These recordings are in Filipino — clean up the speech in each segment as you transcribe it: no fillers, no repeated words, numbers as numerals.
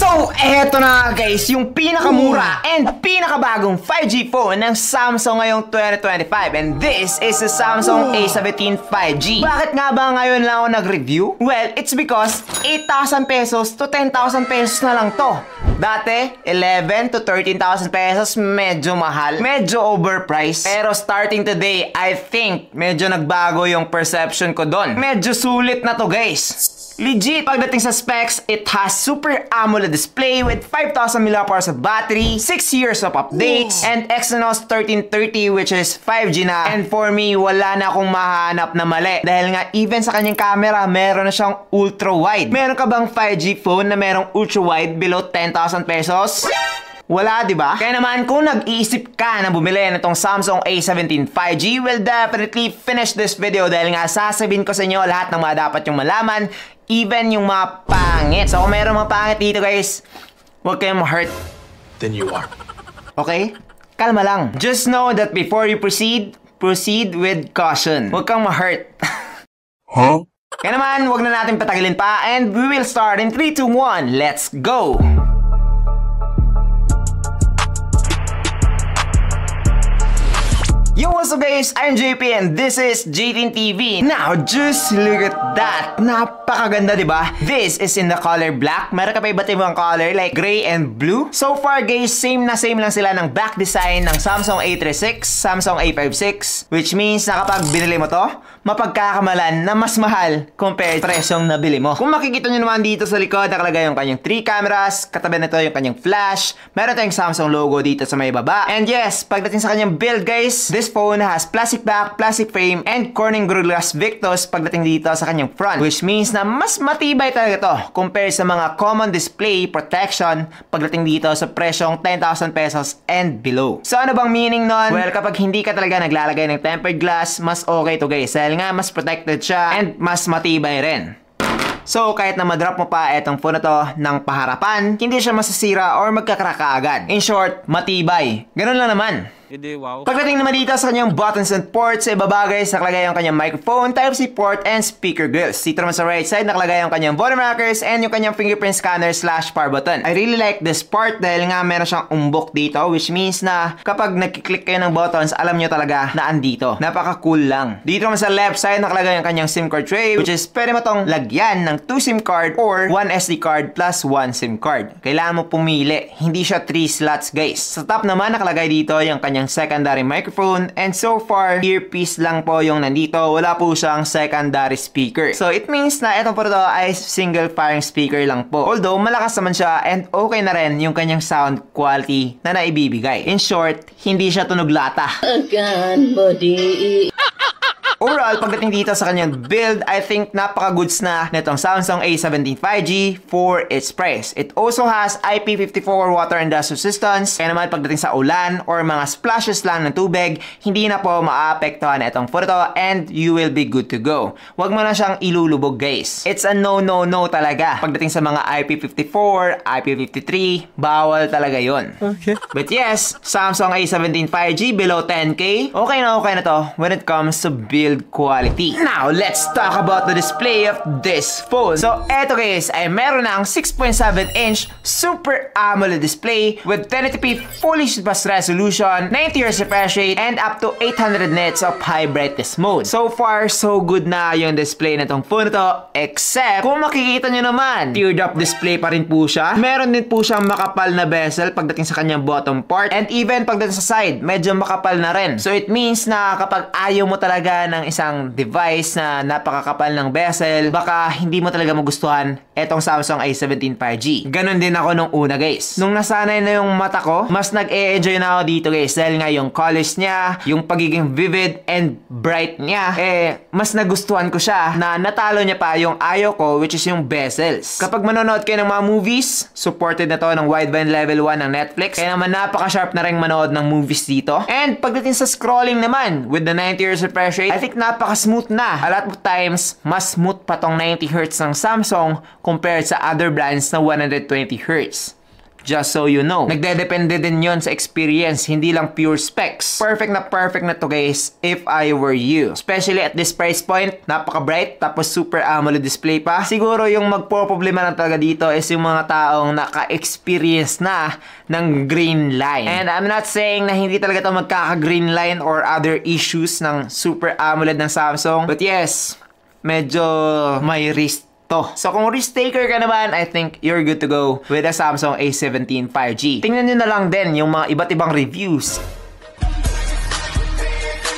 So, eto na guys, yung pinakamura and pinakabagong 5G phone ng Samsung ngayong 2025. And this is the Samsung A17 5G. Bakit nga ba ngayon lang ako nag-review? Well, it's because 8,000 pesos to 10,000 pesos na lang to. Dati, 11 to 13,000 pesos, medyo mahal, medyo overpriced. Pero starting today, I think medyo nagbago yung perception ko doon. Medyo sulit na to guys. Legit, pagdating sa specs, it has Super AMOLED display with 5,000 mAh of battery, 6 years of updates, and Exynos 1330 which is 5G na. And for me, wala na akong mahanap na mali. Dahil nga, even sa kanyang camera, meron na siyang ultra-wide. Meron ka bang 5G phone na merong ultra-wide below 10,000 pesos? Wala, di ba? Kaya naman, kung nag-iisip ka na bumili nitong Samsung A17 5G, will definitely finish this video dahil nga sasabihin ko sa inyo lahat ng mga dapat yung malaman, even yung mga pangit. So kung meron mga pangit dito guys, huwag kayong ma-hurt. Then you are. Okay? Kalma lang. Just know that before you proceed with caution. Huwag kang ma-hurt. Huh? Kaya naman, huwag na natin patagilin pa and we will start in 3, 2, 1. Let's go! Yo, what's up guys? I'm JP and this is JTin TV. Now, just look at that. Napakaganda, di ba? This is in the color black. Meron ka pa iba't ibang color like gray and blue. So far guys, same lang sila ng back design ng Samsung A36, Samsung A56, which means na kapag binili mo to, mapagkakamalan na mas mahal compared presyong nabili mo. Kung makikita nyo naman dito sa likod, nakalagay yung kanyang 3 cameras, katabi nito yung kanyang flash, meron tayong Samsung logo dito sa may baba. And yes, pagdating sa kanyang build guys, this phone has plastic back, plastic frame, and Corning Gorilla Victus pagdating dito sa kanyang front, which means na mas matibay talaga to compared sa mga common display protection pagdating dito sa presyong 10,000 pesos and below. So ano bang meaning nun? Well, kapag hindi ka talaga naglalagay ng tempered glass, mas okay to guys. Dahil nga mas protected siya and mas matibay rin. So, kahit na madrop mo pa etong phone na to ng paharapan, hindi siya masasira or magkakraka agad. In short, matibay. Ganun lang naman. Wow. Pagdating naman dito sa kanyang buttons and ports, sa ibaba guys, nakalagay ang kanyang microphone, Type-C port, and speaker grills. Dito naman sa right side, nakalagay ang kanyang volume rockers and yung kanyang fingerprint scanner / power button. I really like this part dahil nga meron siyang umbok dito, which means na kapag nagkiklik kayo ng buttons, alam nyo talaga na andito. Napaka-cool lang. Dito naman sa left side, nakalagay ang kanyang SIM card tray, which is pwede mo tong lagyan ng 2 SIM card or 1 SD card plus 1 SIM card. Kailangan mo pumili. Hindi siya 3 slots guys. Sa top naman, nakalagay dito yung kanyang secondary microphone and so far earpiece lang po yung nandito, wala po siyang secondary speaker. So it means na itong po ito ay single firing speaker lang po. Although malakas naman siya and okay na rin yung kanyang sound quality na naibibigay. In short, hindi siya tunog lata. Overall, pagdating dito sa kanyang build, I think napaka-goods na nitong Samsung A17 5G for its price. It also has IP54 water and dust resistance. Kaya naman pagdating sa ulan or mga splashes lang ng tubig, hindi na po maapektuhan itong photo and you will be good to go. Huwag mo na siyang ilulubog guys. It's a no talaga. Pagdating sa mga IP54, IP53, bawal talaga yon. Okay. But yes, Samsung A17 5G below 10K, okay na to when it comes to build quality. Now, let's talk about the display of this phone. So, eto guys, ay meron ng 6.7-inch Super AMOLED display with 1080p fully fast resolution, 90Hz refresh rate, and up to 800 nits of high brightness mode. So far, so good na yung display na tong phone na to, except kung makikita nyo naman, teardrop display pa rin po siya. Meron din po siyang makapal na bezel pagdating sa kanyang bottom part, and even pagdating sa side, medyo makapal na rin. So, it means na kapag ayaw mo talaga ng isang device na napakakapal ng bezel, baka hindi mo talaga magustuhan etong Samsung A17 5G. Ganon din ako nung una guys. Nung nasanay na yung mata ko, mas nag-e-enjoy na ako dito guys dahil nga yung colors niya, yung pagiging vivid and bright niya, mas nagustuhan ko siya na natalo niya pa yung ayaw ko, which is yung bezels. Kapag manonood kayo ng mga movies, supported na to ng wideband level 1 ng Netflix, kaya naman napaka-sharp na rin manood ng movies dito. And pagdating sa scrolling naman, with the 90Hz refresh rate, I think napaka-smooth na. A lot of times, mas smooth pa tong 90Hz ng Samsung compared sa other brands na 120Hz. Just so you know. Nagdedepende din yon sa experience, hindi lang pure specs. Perfect na to guys if I were you. Especially at this price point, napaka-bright, tapos super AMOLED display pa. Siguro yung magpo-problema na talaga dito is yung mga taong naka-experience na ng green line. And I'm not saying na hindi talaga ito magkaka-green line or other issues ng super AMOLED ng Samsung. But yes, medyo may risk to. So kung risk taker ka naman, I think you're good to go with a Samsung A17 5G. Tingnan nyo na lang din yung mga iba't ibang reviews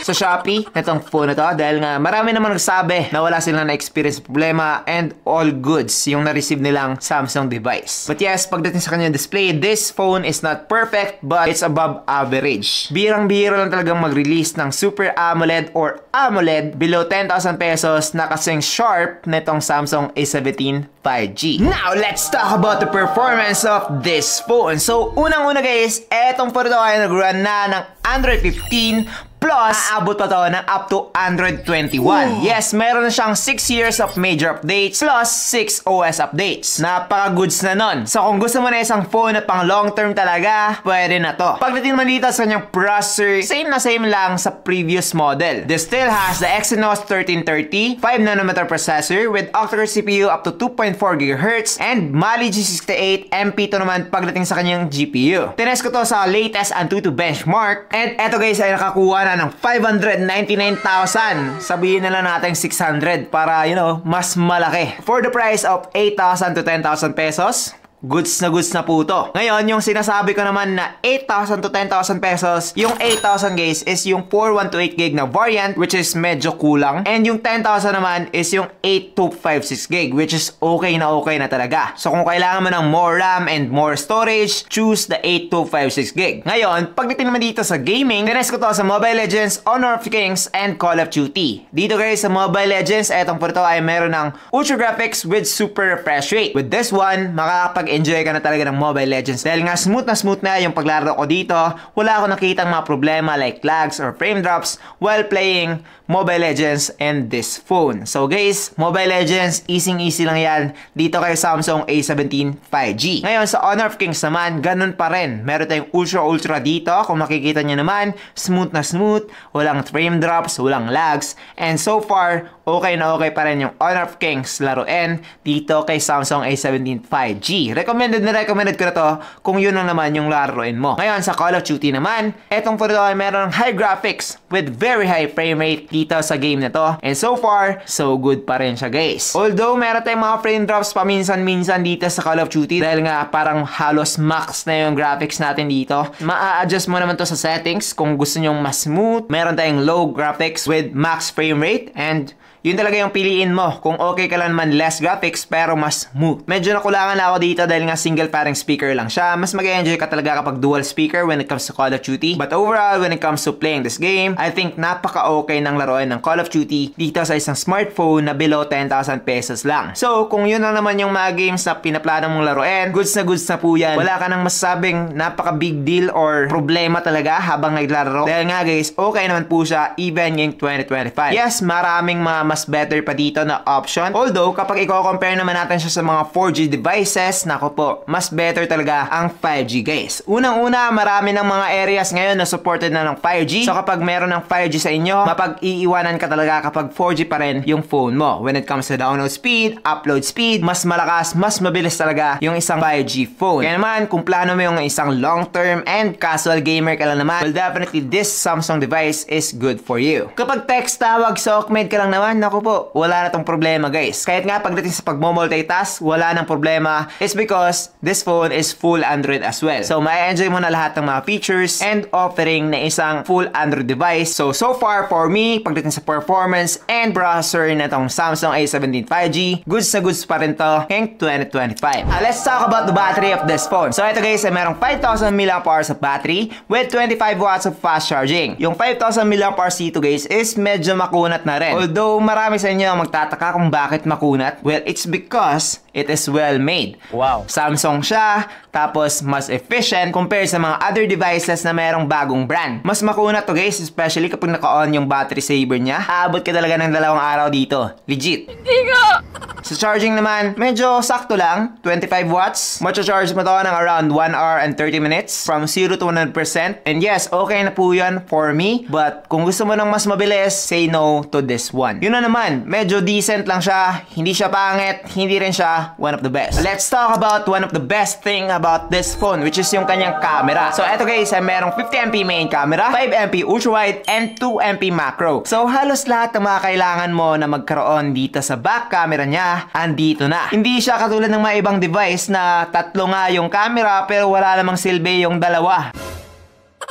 sa Shopee netong phone na to, dahil nga marami naman nagsabi na wala silang na-experience problema and all goods yung na-receive nilang Samsung device. But yes, pagdating sa kanyang display, this phone is not perfect but it's above average. Birang-biro lang talagang mag-release ng Super AMOLED or AMOLED below 10,000 pesos na kasing sharp netong Samsung A17 5G. Now, let's talk about the performance of this phone. So, unang-una guys, etong phone ito ay nag-run na ng Android 15 plus, aabot pa to ng up to Android 21. Ooh. Yes, meron na siyang 6 years of major updates plus 6 OS updates. Napaka-goods na nun. So kung gusto mo na isang phone na pang long term talaga, pwede na to. Pagdating naman dito sa kanyang processor, same na same lang sa previous model. This still has the Exynos 1330 5nm processor with octa-core CPU up to 2.4 GHz and Mali G68 MP2 naman pagdating sa kanyang GPU. Tinest ko to sa latest Antutu benchmark and eto guys ay nakakuha na ng 599,000. Sabihin na lang natin 600 para, you know, mas malaki. For the price of 8,000 to 10,000 pesos, goods na po to. Ngayon, yung sinasabi ko naman na 8,000 to 10,000 pesos, yung 8,000 guys is yung 4128GB na variant which is medyo kulang. And yung 10,000 naman is yung 8256GB which is okay na talaga. So kung kailangan mo ng more RAM and more storage, choose the 8256GB. Ngayon, pagdating naman dito sa gaming, tinest ko to sa Mobile Legends, Honor of Kings, and Call of Duty. Dito guys sa Mobile Legends, etong po ito ay meron ng Ultra Graphics with Super Refresh Rate. With this one, makakapag-enjoy ka na talaga ng Mobile Legends. Dahil nga smooth na yung paglaro ko dito, wala ako nakitang mga problema like lags or frame drops while playing Mobile Legends and this phone. So guys, Mobile Legends, easy lang yan dito kay Samsung A17 5G. Ngayon sa Honor of Kings naman, ganun pa rin. Meron tayong ultra dito. Kung makikita nyo naman, smooth, walang frame drops, walang lags. And so far, okay pa rin yung Honor of Kings laruin dito kay Samsung A17 5G. Recommended ko na to kung yun lang naman yung laruin mo. Ngayon sa Call of Duty naman, etong po ito ay meron ng high graphics with very high frame rate dito sa game na to. And so far, so good pa rin siya guys. Although meron tayong mga frame drops paminsan-minsan dito sa Call of Duty dahil nga parang halos max na yung graphics natin dito. Ma-adjust mo naman to sa settings kung gusto nyong mas smooth. Meron tayong low graphics with max frame rate and yun talaga yung piliin mo. Kung okay ka lang naman less graphics pero mas smooth. Medyo nakulangan ako dito dahil nga single parang speaker lang siya. Mas mag-enjoy ka talaga kapag dual speaker when it comes to Call of Duty. But overall, when it comes to playing this game, I think napaka-okay ng laruin ng Call of Duty dito sa isang smartphone na below 10,000 pesos lang. So, kung yun lang naman yung mga games na pinaplano mong laruin, goods na po yan. Wala ka nang masasabing napaka-big deal or problema talaga habang naglaro. Dahil nga guys, okay naman po siya even yung 2025. Yes, maraming mga mas better pa dito na option. Although, kapag i-compare naman natin siya sa mga 4G devices, nako po, mas better talaga ang 5G guys. Unang-una, marami ng mga areas ngayon na supported na ng 5G. So kapag meron ng 5G sa inyo, mapag-iiwanan ka talaga kapag 4G pa rin yung phone mo. When it comes to download speed, upload speed, mas malakas, mas mabilis talaga yung isang 5G phone. Kaya naman, kung plano mo yung isang long-term and casual gamer ka lang naman, well definitely this Samsung device is good for you. Kapag text, tawag, SOCMED ka lang naman, naku po, wala na tong problema guys. Kahit nga pagdating sa pag-multitask, wala nang problema. It's because this phone is full Android as well. So, ma-enjoy mo na lahat ng mga features and offering na isang full Android device. So far for me, pagdating sa performance and processor na tong Samsung A17 5G, goods na goods pa rin to ngayong 2025. Let's talk about the battery of this phone. So, ito guys, ay merong 5,000 mAh of battery with 25 watts of fast charging. Yung 5,000 mAh dito guys is medyo makunat na rin. Although, marami sa inyo ang magtataka kung bakit makunat. Well, it's because it is well made. Wow. Samsung siya, tapos mas efficient compared sa mga other devices na merong bagong brand. Mas makunat to guys, especially kapag naka-on yung battery saver niya. Aabot ka talaga ng 2 araw dito. Legit. Hindi nga. Sa charging naman, medyo sakto lang. 25 watts. Macha-charge mo to ng around 1 hour and 30 minutes from 0 to 100%. And yes, okay na po yan for me. But kung gusto mo ng mas mabilis, say no to this one. Yun na naman, medyo decent lang siya. Hindi siya pangit, hindi rin siya one of the best. Let's talk about one of the best thing about this phone, which is yung kanyang camera. So eto guys, ay merong 50MP main camera, 5MP ultra-wide, and 2MP macro. So halos lahat ng mga kailangan mo na magkaroon dito sa back camera niya, andito na. Hindi siya katulad ng mga ibang device na 3 nga yung camera pero wala namang silbi yung 2.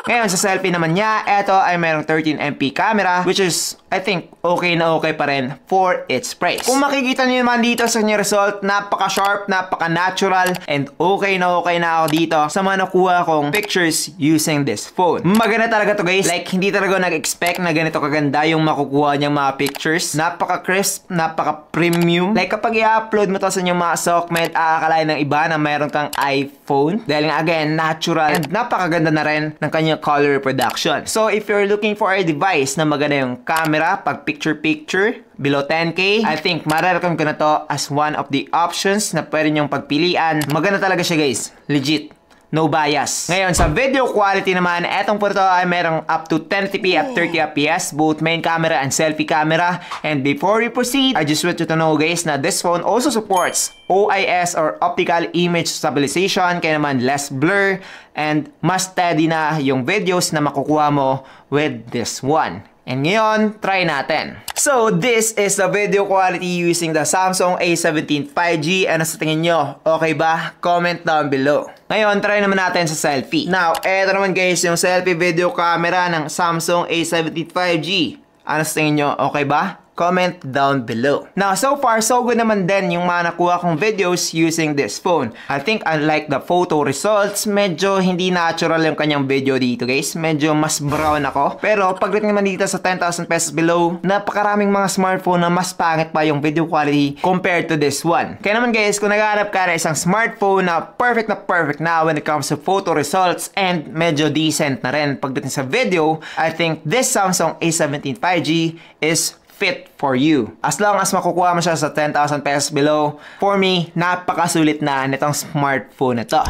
Ngayon, sa selfie naman niya, ito ay merong 13MP camera, which is, I think, okay na okay pa rin for its price. Kung makikita niyo naman dito sa kanyang result, napaka-sharp, napaka-natural, and okay na ako dito sa mga nakuha kong pictures using this phone. Maganda talaga to guys. Like, hindi talaga nag-expect na ganito kaganda yung makukuha niyang mga pictures. Napaka-crisp, napaka-premium. Like, kapag i-upload mo to sa inyong mga SOCMED, akakalain ng iba na meron kang iPhone. Dahil nga, again, natural, and napakaganda na rin ng kanyang color reproduction. So, if you're looking for a device na maganda yung camera, pag picture-picture, below 10K, I think marirecommend ko na to as one of the options na pwede nyong pagpilian. Maganda talaga siya guys. Legit. No bias. Ngayon, sa video quality naman, etong po ito ay merong up to 1080p at 30fps, both main camera and selfie camera. And before we proceed, I just want you to know guys na this phone also supports OIS or Optical Image Stabilization, kaya naman less blur and mas steady na yung videos na makukuha mo with this one. And ngayon, try natin. So, this is the video quality using the Samsung A17 5G. Ano sa tingin nyo? Okay ba? Comment down below. Ngayon, try naman natin sa selfie. Now, eto naman guys, yung selfie video camera ng Samsung A17 5G. Ano sa tingin nyo? Okay ba? Comment down below. Now, so far, so good naman din yung mga nakuha kong videos using this phone. I think unlike the photo results, medyo hindi natural yung kanyang video dito guys. Medyo mas brown ako. Pero pagdating naman dito sa 10,000 pesos below, napakaraming mga smartphone na mas pangit pa yung video quality compared to this one. Kaya naman guys, kung naghahanap ka na isang smartphone na perfect na when it comes to photo results and medyo decent na rin pagdating sa video, I think this Samsung A17 5G is fit for you. As long as makukuha mo siya sa 10,000 pesos below, for me, napakasulit na nitong smartphone na to.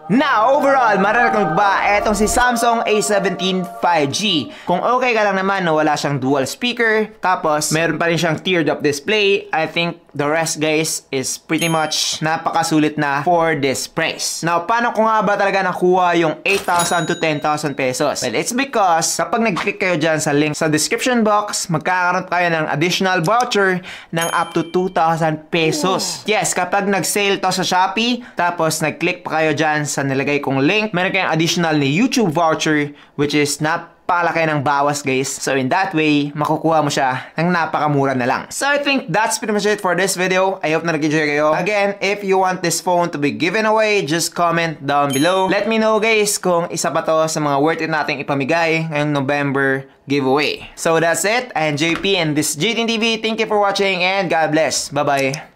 Now, overall, marirecommend ba etong si Samsung A17 5G? Kung okay ka lang naman na wala siyang dual speaker, tapos meron pa rin siyang tiered up display, I think the rest guys is pretty much napakasulit na for this price. Now, paano ko nga ba talaga nakuha yung 8,000 to 10,000 pesos? Well, it's because kapag nag-click kayo dyan sa link sa description box, magkakaroon kayo ng additional voucher ng up to 2,000 pesos. Yes, kapag nag-sale to sa Shopee, tapos nag-click pa kayo dyan sa nilagay kong link, meron kayong additional na YouTube voucher which is napalaki ng bawas guys. So in that way, makukuha mo siya ng napakamura na lang. So I think that's pretty much it for this video. I hope na nag-enjoy kayo. Again, if you want this phone to be given away, just comment down below. Let me know guys kung isa pa to sa mga worth it nating ipamigay ngayong November giveaway. So that's it. I am JP and this is JTN TV. Thank you for watching and God bless. Bye-bye.